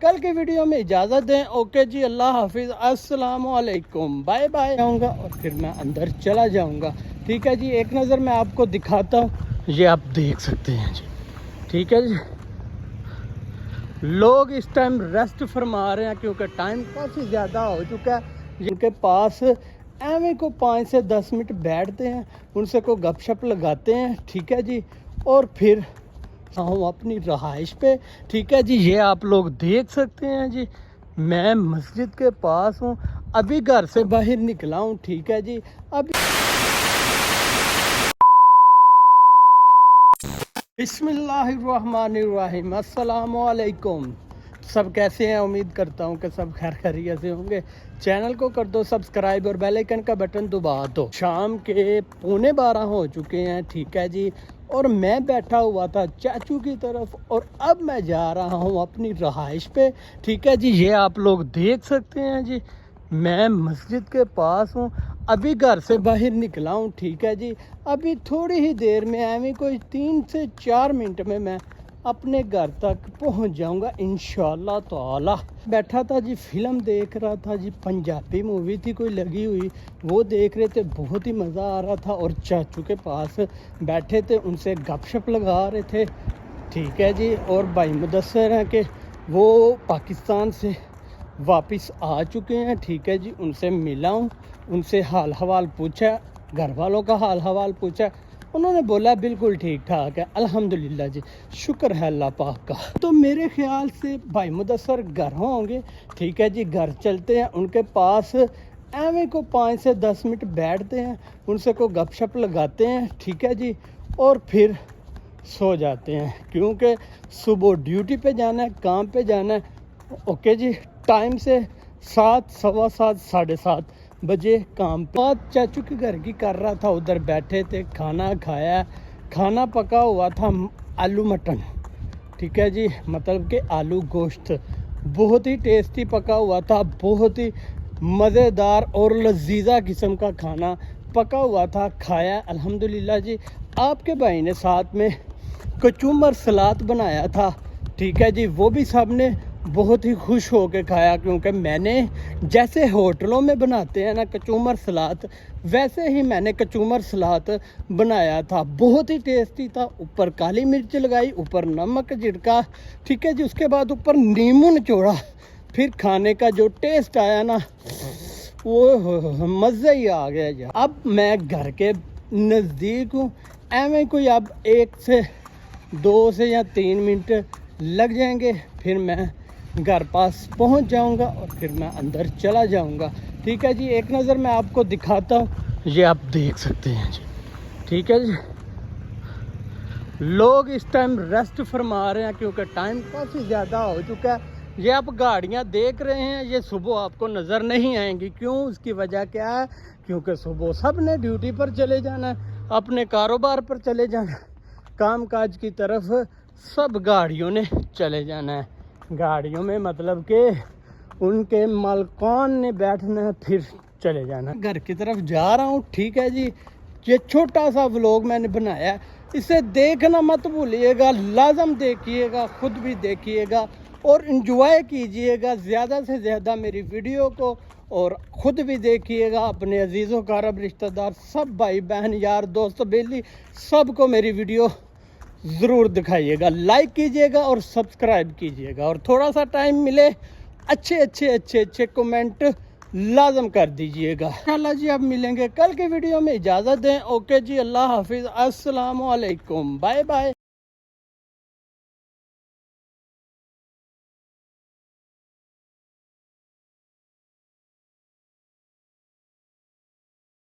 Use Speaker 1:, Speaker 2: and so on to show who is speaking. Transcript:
Speaker 1: کل کی ویڈیو میں اجازت دیں. اوکے جی, اللہ حافظ, السلام علیکم, بائے بائے. جاؤں گا اور پھر میں اندر چلا جاؤں گا. ٹھیک ہے جی, ایک نظر میں آپ کو دکھاتا ہوں. یہ آپ دیکھ سکتے ہیں جی. ٹھیک ہے جی, لوگ اس ٹائم ریسٹ فرما رہے ہیں کیونکہ ٹائم کافی زیادہ ہو چکا ہے. جن کے پاس ایویں کو 5 سے 10 منٹ بیٹھتے ہیں, ان سے کو گپ شپ لگاتے ہیں. ٹھیک ہے جی, اور پھر ہوں اپنی رہائش پہ. ٹھیک ہے جی, یہ آپ لوگ دیکھ سکتے ہیں جی. میں مسجد کے پاس ہوں, ابھی گھر سے باہر نکلا ہوں. ٹھیک ہے جی, ابھی بسم اللہ الرحمن الرحیم. السلام علیکم. سب کیسے ہیں؟ امید کرتا ہوں کہ سب خیر خیریت سے ہوں گے. چینل کو کر دو سبسکرائب اور بیل آئیکن کا بٹن دبا دو. شام کے 11:15 ہو چکے ہیں. ٹھیک ہے جی, اور میں بیٹھا ہوا تھا چاچو کی طرف, اور اب میں جا رہا ہوں اپنی رہائش پہ. ٹھیک ہے جی, یہ آپ لوگ دیکھ سکتے ہیں جی. میں مسجد کے پاس ہوں, ابھی گھر سے باہر نکلا ہوں. ٹھیک ہے جی, ابھی تھوڑی ہی دیر میں ایویں کوئی 3 سے 4 منٹ میں اپنے گھر تک پہنچ جاؤں گا انشاءاللہ تعالی. بیٹھا تھا جی, فلم دیکھ رہا تھا جی, پنجابی مووی تھی کوئی لگی ہوئی, وہ دیکھ رہے تھے, بہت ہی مزہ آ رہا تھا. اور چاچو کے پاس بیٹھے تھے, ان سے گپ شپ لگا رہے تھے. ٹھیک ہے جی, اور بھائی مدثر ہیں کہ وہ پاکستان سے واپس آ چکے ہیں. ٹھیک ہے جی, ان سے ملا ہوں, ان سے حال حوال پوچھا, گھر والوں کا حال حوال پوچھا. انہوں نے بولا بالکل ٹھیک ٹھاک ہے, الحمدللہ جی, شکر ہے اللہ پاک کا. تو میرے خیال سے بھائی مدثر گھر ہوں گے. ٹھیک ہے جی, گھر چلتے ہیں. ان کے پاس ایویں کو 5 سے 10 منٹ بیٹھتے ہیں, ان سے کو گپ شپ لگاتے ہیں. ٹھیک ہے جی, اور پھر سو جاتے ہیں کیونکہ صبح ڈیوٹی پہ جانا ہے, کام پہ جانا ہے. اوکے جی, ٹائم سے 7, 7:15, 7:30 بجے کام پہ. بات چاچو کے گھر کی کر رہا تھا, ادھر بیٹھے تھے, کھانا کھایا. کھانا پکا ہوا تھا آلو مٹن. ٹھیک ہے جی, مطلب کہ آلو گوشت, بہت ہی ٹیسٹی پکا ہوا تھا, بہت ہی مزیدار اور لذیذہ قسم کا کھانا پکا ہوا تھا. کھایا الحمدللہ جی. آپ کے بھائی نے ساتھ میں کچومر سلاد بنایا تھا. ٹھیک ہے جی, وہ بھی سب نے بہت ہی خوش ہو کے کھایا کیونکہ میں نے جیسے ہوٹلوں میں بناتے ہیں نا کچومر سلاد, ویسے ہی میں نے کچومر سلاد بنایا تھا. بہت ہی ٹیسٹی تھا. اوپر کالی مرچ لگائی, اوپر نمک جھڑکا. ٹھیک ہے جی, اس کے بعد اوپر نیمو نچوڑا. پھر کھانے کا جو ٹیسٹ آیا نا, وہ مزہ ہی آ گیا جی. اب میں گھر کے نزدیک ہوں, ایویں کوئی اب 1 سے 2 سے یا 3 منٹ لگ جائیں گے, پھر میں گھر پاس پہنچ جاؤں گا اور پھر میں اندر چلا جاؤں گا. ٹھیک ہے جی, ایک نظر میں آپ کو دکھاتا ہوں. یہ آپ دیکھ سکتے ہیں جی. ٹھیک ہے جی, لوگ اس ٹائم ریسٹ فرما رہے ہیں کیونکہ ٹائم کافی زیادہ ہو چکا ہے. یہ آپ گاڑیاں دیکھ رہے ہیں, یہ صبح آپ کو نظر نہیں آئیں گی. کیوں؟ اس کی وجہ کیا ہے, کیونکہ صبح سب نے ڈیوٹی پر چلے جانا ہے, اپنے کاروبار پر چلے جانا ہے, کام کاج کی طرف سب گاڑیوں نے چلے جانا ہے. گاڑیوں میں مطلب کہ ان کے مالکان نے بیٹھنا ہے, پھر چلے جانا. گھر کی طرف جا رہا ہوں. ٹھیک ہے جی, یہ چھوٹا سا ولاگ میں نے بنایا, اسے دیکھنا مت بھولیے گا, لازم دیکھیے گا, خود بھی دیکھیے گا اور انجوائے کیجئے گا زیادہ سے زیادہ میری ویڈیو کو, اور خود بھی دیکھیے گا. اپنے عزیزوں کارب رشتہ دار سب بھائی بہن یار دوست بیلی سب کو میری ویڈیو ضرور دکھائیے گا, لائک کیجئے گا اور سبسکرائب کیجئے گا, اور تھوڑا سا ٹائم ملے اچھے کمنٹ لازم کر دیجئے گا. انشاءاللہ جی, اب ملیں گے کل کی ویڈیو میں. اجازت دیں. اوکے جی, اللہ حافظ, السلام علیکم, بائے بائے.